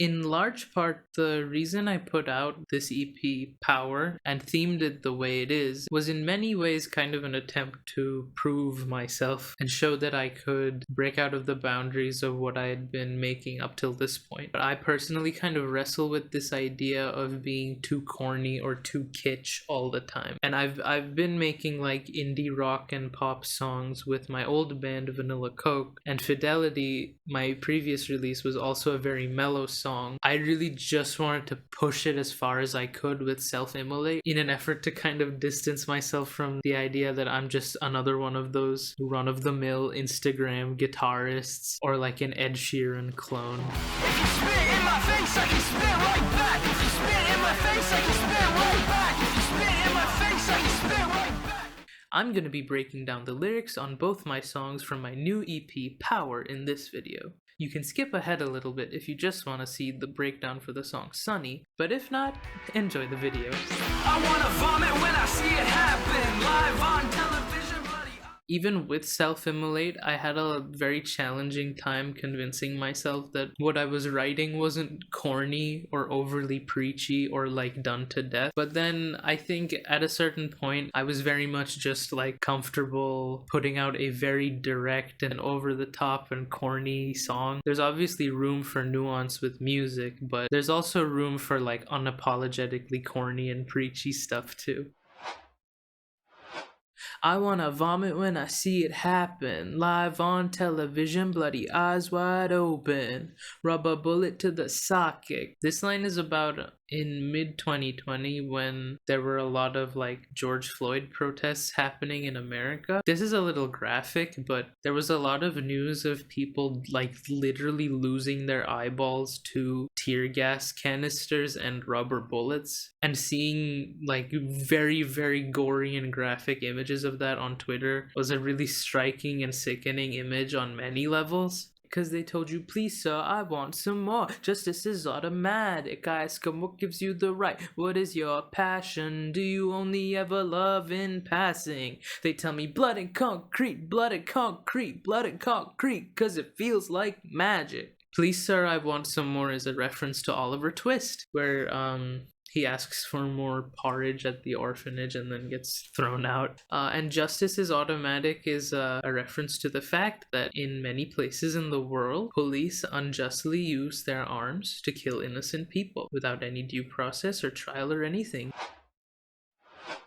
In large part, the reason I put out this EP, Power, and themed it the way it is, was in many ways kind of an attempt to prove myself and show that I could break out of the boundaries of what I had been making up till this point. But I personally kind of wrestle with this idea of being too corny or too kitsch all the time. And I've been making like indie rock and pop songs with my old band Vanilla Coke, and Fidelity, my previous release, was also a very mellow song. I really just wanted to push it as far as I could with Self-Immolate in an effort to kind of distance myself from the idea that I'm just another one of those run-of-the-mill Instagram guitarists or like an Ed Sheeran clone. If you spit in my face, I can spit right back. If you spit in my face, I can spit right back. If you spit in my face, I can spit right back. I'm going to be breaking down the lyrics on both my songs from my new EP, Power, in this video. You can skip ahead a little bit if you just want to see the breakdown for the song Sunny, but if not, enjoy the video. I wanna vomit when I see it happen, live on television, bloody. Even with Self-Immolate, I had a very challenging time convincing myself that what I was writing wasn't corny or overly preachy or like done to death. But then I think at a certain point, I was very much just like comfortable putting out a very direct and over the top and corny song. There's obviously room for nuance with music, but there's also room for like unapologetically corny and preachy stuff too. I wanna vomit when I see it happen, live on television, bloody eyes wide open, rub a bullet to the socket. This line is about in mid-2020 when there were a lot of like George Floyd protests happening in America. This is a little graphic, but there was a lot of news of people like literally losing their eyeballs to tear gas canisters and rubber bullets, and seeing like very, very gory and graphic images of that on Twitter was a really striking and sickening image on many levels. Because they told you, please sir, I want some more. Justice is automatic. I ask them, what gives you the right? What is your passion? Do you only ever love in passing? They tell me blood and concrete, blood and concrete, blood and concrete, cause it feels like magic. Please sir, I want some more is a reference to Oliver Twist, where he asks for more porridge at the orphanage and then gets thrown out. And justice is automatic is a reference to the fact that in many places in the world, police unjustly use their arms to kill innocent people without any due process or trial or anything.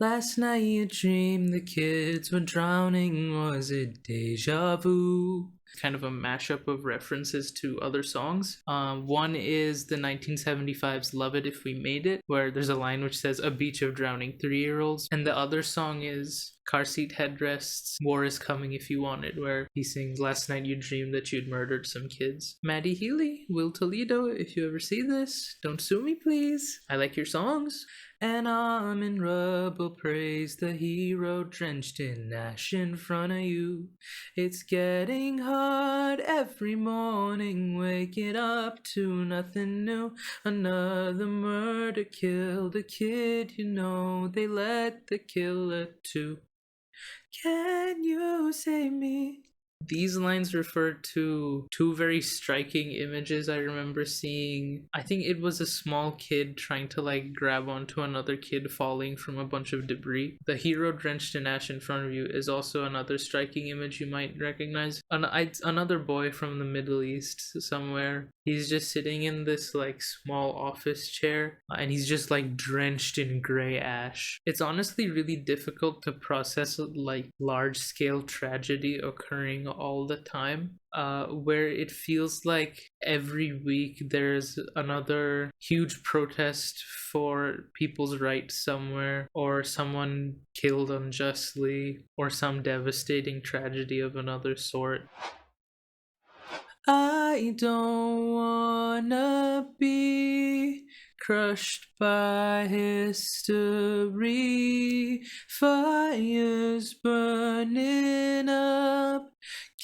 Last night you dreamed the kids were drowning, was it deja vu? Kind of a mashup of references to other songs. One is the 1975's Love It If We Made It, where there's a line which says, a beach of drowning 3-year-olds. And the other song is Car Seat Headrests, War Is Coming If You Want It, where he sings, last night you dreamed that you'd murdered some kids. Maddie Healy, Will Toledo, if you ever see this, don't sue me please. I like your songs. And I'm in rubble, praise the hero drenched in ash in front of you. It's getting hard every morning, waking up to nothing new. Another murder killed a kid, you know, they let the killer too. Can you save me? These lines refer to two very striking images I remember seeing. I think it was a small kid trying to like grab onto another kid falling from a bunch of debris. The hero drenched in ash in front of you is also another striking image you might recognize. Another boy from the Middle East somewhere. He's just sitting in this like small office chair and he's just like drenched in gray ash. It's honestly really difficult to process like large scale tragedy occurring all the time, where it feels like every week there's another huge protest for people's rights somewhere, or someone killed unjustly, or some devastating tragedy of another sort. I don't wanna be crushed by history, fires burning up,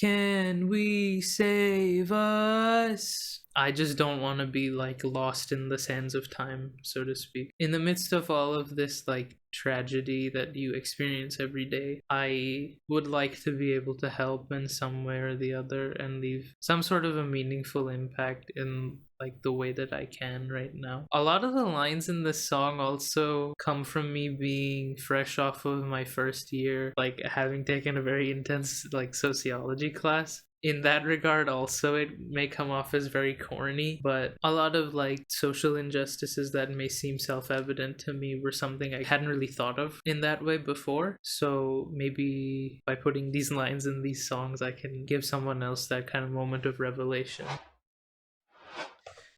can we save us? I just don't want to be like lost in the sands of time, so to speak. In the midst of all of this like tragedy that you experience every day, I would like to be able to help in some way or the other and leave some sort of a meaningful impact in like the way that I can right now. A lot of the lines in this song also come from me being fresh off of my first year, like having taken a very intense like sociology class. In that regard also, it may come off as very corny, but a lot of like social injustices that may seem self-evident to me were something I hadn't really thought of in that way before. So maybe by putting these lines in these songs, I can give someone else that kind of moment of revelation.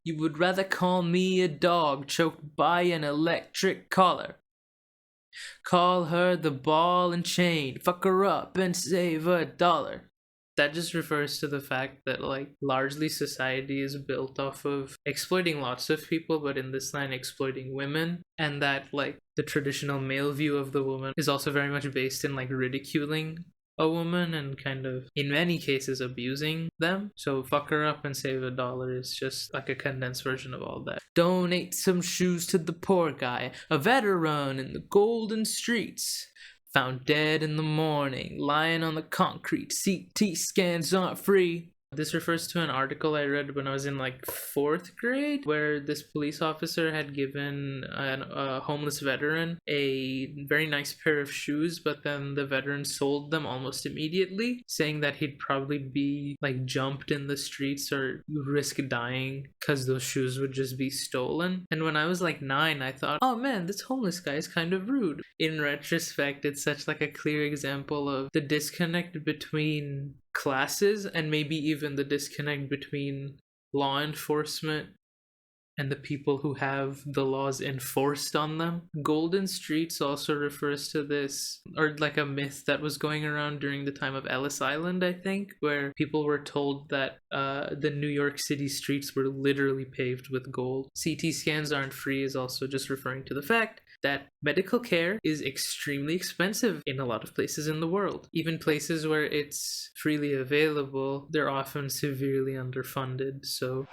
You would rather call me a dog choked by an electric collar. Call her the ball and chain, fuck her up and save $1. That just refers to the fact that like largely society is built off of exploiting lots of people, but in this line exploiting women, and that like the traditional male view of the woman is also very much based in like ridiculing a woman and kind of in many cases abusing them. So fuck her up and save $1 is just like a condensed version of all that. Donate some shoes to the poor guy, a veteran in the golden streets. Found dead in the morning, lying on the concrete. CT scans aren't free. This refers to an article I read when I was in like 4th grade, where this police officer had given a homeless veteran a very nice pair of shoes, but then the veteran sold them almost immediately, saying that he'd probably be like jumped in the streets or risk dying because those shoes would just be stolen. And when I was like 9, I thought, oh man, this homeless guy is kind of rude. In retrospect, it's such like a clear example of the disconnect between classes and maybe even the disconnect between law enforcement and the people who have the laws enforced on them. Golden Streets also refers to this, or like a myth that was going around during the time of Ellis Island, I think, where people were told that the New York City streets were literally paved with gold. CT scans aren't free is also just referring to the fact that medical care is extremely expensive in a lot of places in the world. Even places where it's freely available, they're often severely underfunded. So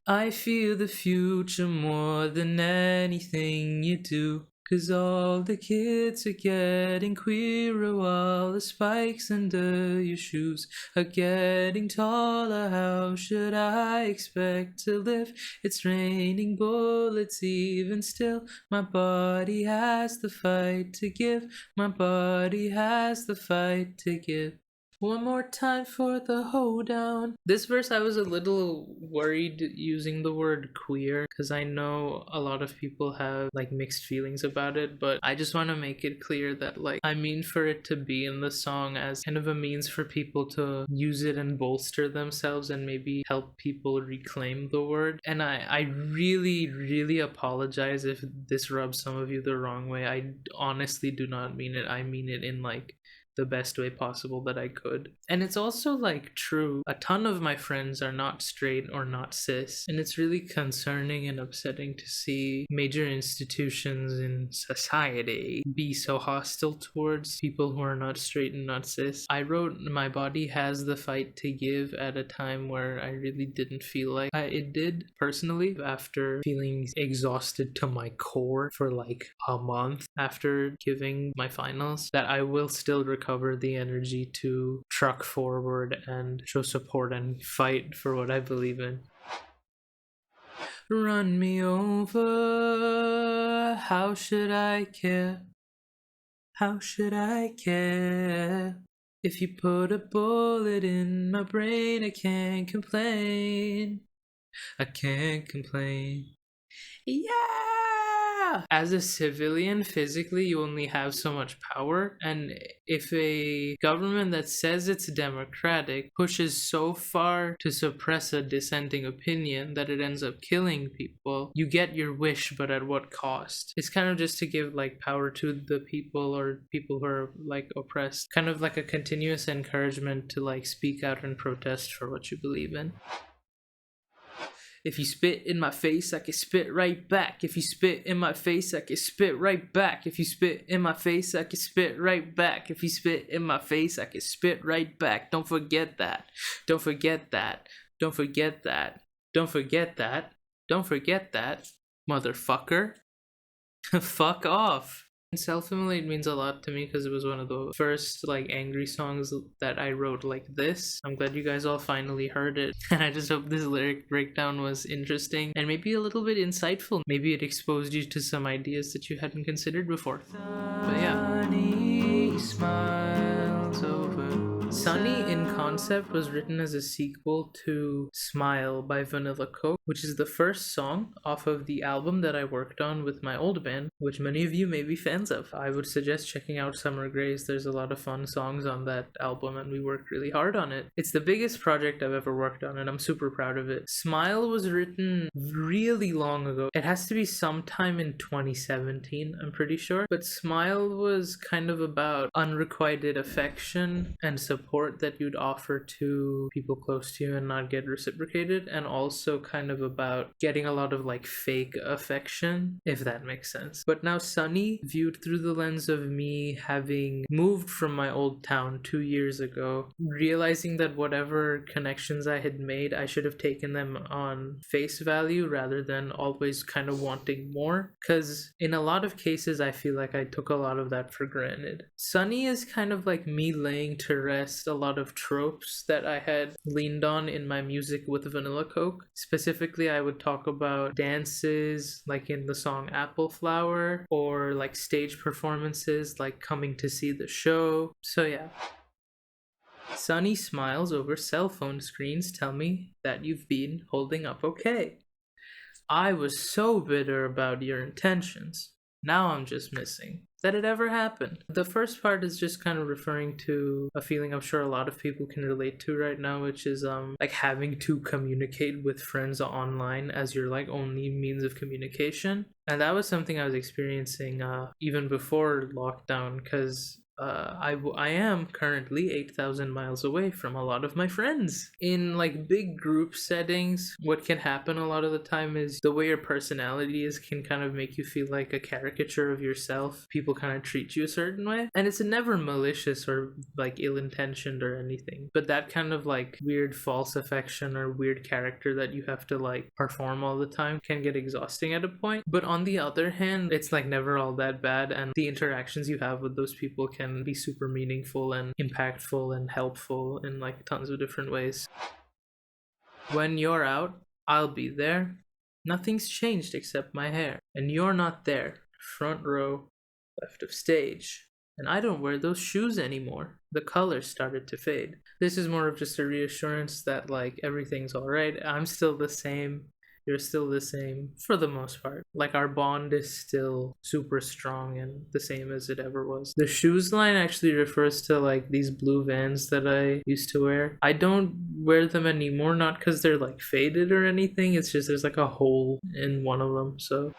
I feel the future more than anything you do. 'Cause all the kids are getting queerer while the spikes under your shoes are getting taller. How should I expect to live? It's raining bullets even still. My body has the fight to give. My body has the fight to give. One more time for the hoedown. This verse I was a little worried using the word queer because I know a lot of people have like mixed feelings about it, but I just want to make it clear that like I mean for it to be in the song as kind of a means for people to use it and bolster themselves and maybe help people reclaim the word. And I really apologize if this rubs some of you the wrong way. I honestly do not mean it. I mean it in like the best way possible that I could. And it's also like true, a ton of my friends are not straight or not cis, and it's really concerning and upsetting to see major institutions in society be so hostile towards people who are not straight and not cis. I wrote My Body Has the Fight to Give at a time where I really didn't feel like it did personally, after feeling exhausted to my core for like a month after giving my finals, that I will still recover the energy to truck forward and show support and fight for what I believe in. Run me over, how should I care? How should I care? If you put a bullet in my brain, I can't complain. I can't complain. Yeah! As a civilian, physically, you only have so much power, and if a government that says it's democratic pushes so far to suppress a dissenting opinion that it ends up killing people, you get your wish, but at what cost? It's kind of just to give like power to the people or people who are like oppressed, kind of like a continuous encouragement to like speak out and protest for what you believe in. If you spit in my face, I can spit right back. If you spit in my face, I can spit right back. If you spit in my face, I can spit right back. If you spit in my face, I can spit right back. Don't forget that. Don't forget that. Don't forget that. Don't forget that. Don't forget that. Motherfucker. Fuck off. Self-Immolate means a lot to me because it was one of the first like angry songs that I wrote like this. I'm glad you guys all finally heard it, and I just hope this lyric breakdown was interesting and maybe a little bit insightful. Maybe it exposed you to some ideas that you hadn't considered before. But yeah. Sunny smiles over. Sunny in concept was written as a sequel to Smile by Vanilla Coke, which is the first song off of the album that I worked on with my old band, which many of you may be fans of. I would suggest checking out Summer Grace. There's a lot of fun songs on that album and we worked really hard on it. It's the biggest project I've ever worked on and I'm super proud of it. Smile was written really long ago. It has to be sometime in 2017, I'm pretty sure. But Smile was kind of about unrequited affection and support that you'd offer to people close to you and not get reciprocated, and also kind of about getting a lot of like fake affection, if that makes sense. But now Sunny, viewed through the lens of me having moved from my old town 2 years ago, realizing that whatever connections I had made, I should have taken them on face value rather than always kind of wanting more, because in a lot of cases I feel like I took a lot of that for granted. Sunny is kind of like me laying to rest a lot of tropes that I had leaned on in my music with Vanilla Coke. Specifically, I would talk about dances like in the song Apple Flower, or like stage performances like Coming to See the Show. So yeah. Sunny smiles over cell phone screens tell me that you've been holding up okay. I was so bitter about your intentions. Now I'm just missing that it ever happened. The first part is just kind of referring to a feeling I'm sure a lot of people can relate to right now, which is like having to communicate with friends online as your like only means of communication. And that was something I was experiencing even before lockdown, because I am currently 8,000 miles away from a lot of my friends. In like big group settings, what can happen a lot of the time is the way your personality is can kind of make you feel like a caricature of yourself. People kind of treat you a certain way, and it's never malicious or like ill-intentioned or anything, but that kind of like weird false affection or weird character that you have to like perform all the time can get exhausting at a point. But on the other hand, it's like never all that bad, and the interactions you have with those people can be super meaningful and impactful and helpful in like tons of different ways. When you're out, I'll be there. Nothing's changed except my hair, and you're not there. Front row, left of stage. And I don't wear those shoes anymore. The color started to fade. This is more of just a reassurance that like everything's alright. I'm still the same. You're still the same for the most part. Like our bond is still super strong and the same as it ever was. The shoes line actually refers to like these blue Vans that I used to wear. I don't wear them anymore, not because they're like faded or anything. It's just there's like a hole in one of them. So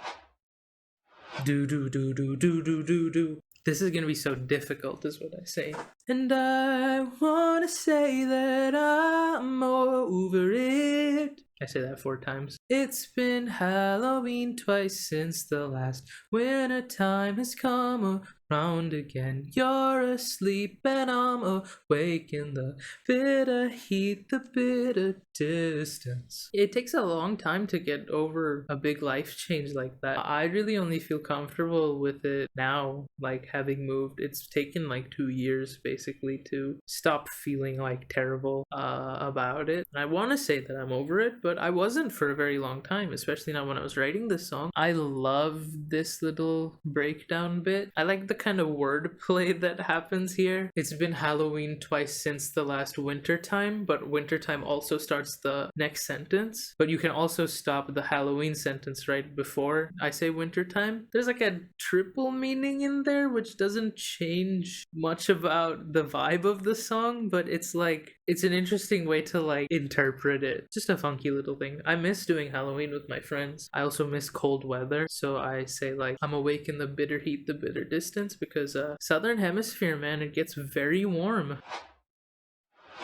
do do do do do do do do. This is gonna be so difficult, is what I say. And I wanna say that I'm over it. I say that 4 times. It's been Halloween twice since the last winter time has come around again. You're asleep and I'm awake in the bitter heat, the bitter distance. It takes a long time to get over a big life change like that. I really only feel comfortable with it now, like having moved. It's taken like 2 years basically to stop feeling like terrible about it. And I want to say that I'm over it, but I wasn't for a very long time, especially not when I was writing this song. I love this little breakdown bit. I like the kind of wordplay that happens here. It's been Halloween twice since the last winter time, but winter time also starts the next sentence. But you can also stop the Halloween sentence right before I say winter time. There's like a triple meaning in there, which doesn't change much about the vibe of the song, but it's like, it's an interesting way to like interpret it. Just a funky little thing. I miss doing Halloween with my friends. I also miss cold weather, so I say like I'm awake in the bitter heat, the bitter distance, because southern hemisphere, man, it gets very warm.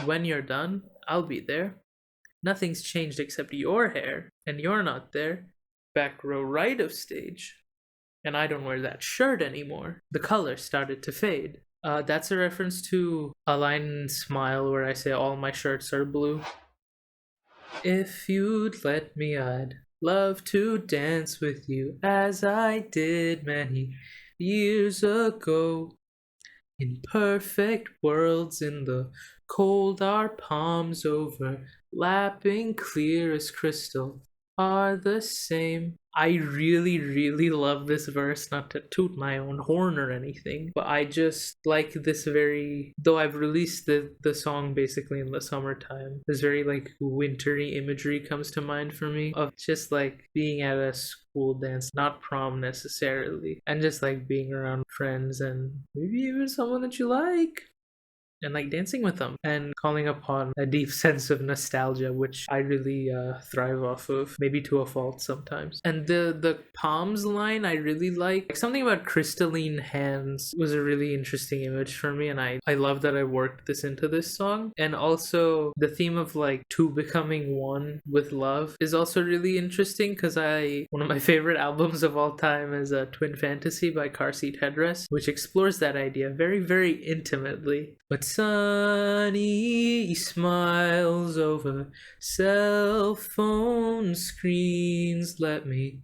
When you're done, I'll be there. Nothing's changed except your hair, and you're not there. Back row right of stage, and I don't wear that shirt anymore. The color started to fade. That's a reference to a line in Smile where I say all my shirts are blue. If you'd let me, I'd love to dance with you as I did many years ago. In perfect worlds, in the cold, our palms overlapping, clear as crystal, are the same. I really, really love this verse, not to toot my own horn or anything, but I just like this very, though I've released the song basically in the summertime, this very like wintry imagery comes to mind for me of just like being at a school dance, not prom necessarily, and just like being around friends and maybe even someone that you like and like dancing with them and calling upon a deep sense of nostalgia, which I really thrive off of, maybe to a fault sometimes. And the palms line I really like something about crystalline hands was a really interesting image for me, and I love that I worked this into this song. And also the theme of like two becoming one with love is also really interesting, because one of my favorite albums of all time is Twin Fantasy by Car Seat Headrest, which explores that idea very, very intimately. But sunny smiles over cell phone screens let me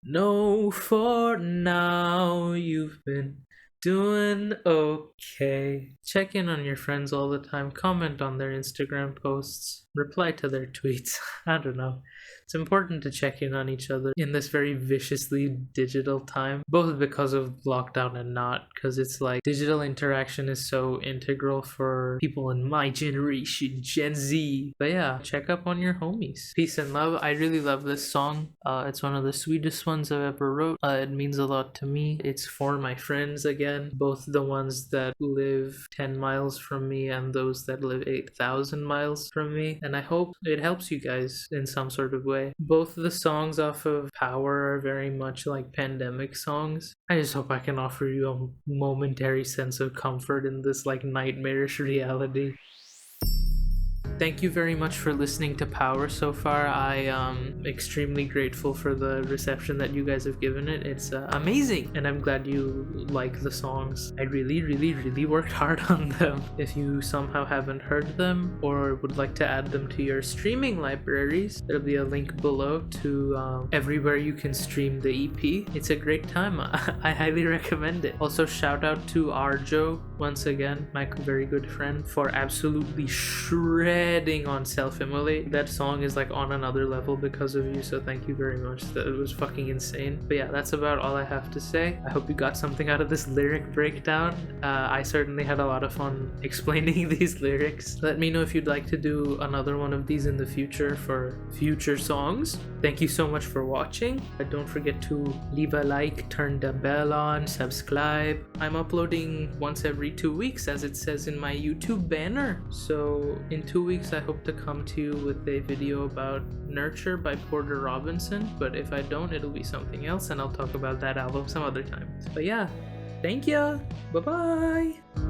know for now you've been doing okay. Check in on your friends all the time, comment on their Instagram posts, reply to their tweets. I don't know. It's important to check in on each other in this very viciously digital time, both because of lockdown and not, because it's like digital interaction is so integral for people in my generation, Gen Z. But yeah, check up on your homies. Peace and love. I really love this song. It's one of the sweetest ones I've ever wrote. It means a lot to me. It's for my friends again, both the ones that live 10 miles from me and those that live 8,000 miles from me. And I hope it helps you guys in some sort of way. Both the songs off of Power are very much like pandemic songs. I just hope I can offer you a momentary sense of comfort in this like nightmarish reality. Thank you very much for listening to Power so far. I am extremely grateful for the reception that you guys have given it. It's amazing, and I'm glad you like the songs. I really, really, really worked hard on them. If you somehow haven't heard them or would like to add them to your streaming libraries, there'll be a link below to everywhere you can stream the EP. It's a great time. I highly recommend it. Also, shout out to Rjoe once again, my very good friend, for absolutely shredding on Self-Immolate. That song is like on another level because of you, so thank you very much. That was fucking insane. But yeah, that's about all I have to say. I hope you got something out of this lyric breakdown. I certainly had a lot of fun explaining these lyrics. Let me know if you'd like to do another one of these in the future for future songs. Thank you so much for watching. Don't forget to leave a like, turn the bell on, subscribe. I'm uploading once every 2 weeks, as it says in my YouTube banner. So in 2 weeks I hope to come to you with a video about Nurture by Porter Robinson, but if I don't, it'll be something else and I'll talk about that album some other time. But yeah, thank ya, bye bye.